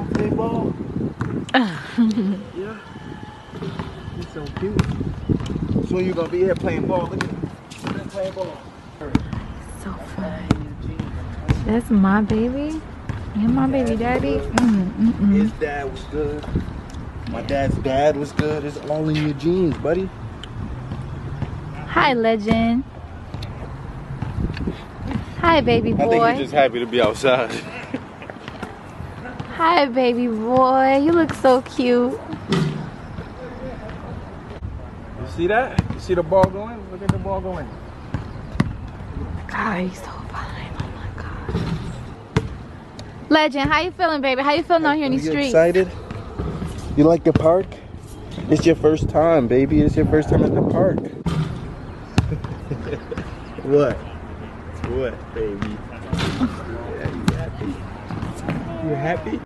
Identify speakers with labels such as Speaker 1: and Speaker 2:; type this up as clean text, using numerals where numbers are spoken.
Speaker 1: wanna play ball? Yeah. He's so cute. Soon you gonna be here playing ball. Look at him. Playing ball.
Speaker 2: So fun. That's my baby. And my baby daddy.
Speaker 1: His dad was good. My dad's dad was good. It's all in your genes, buddy.
Speaker 2: Hi, legend. Hi, baby boy.
Speaker 1: I think he's just happy to be outside.
Speaker 2: Hi, baby boy. You look so cute.
Speaker 1: You see that? You see the ball going? Look at the ball going.
Speaker 2: God, he's so fine. Oh my God. Legend, how you feeling, baby? How you feeling out here in the streets?
Speaker 1: You excited? You like the park? It's your first time, baby. It's your first time at the park. What? What, baby? Yeah, you happy? You happy?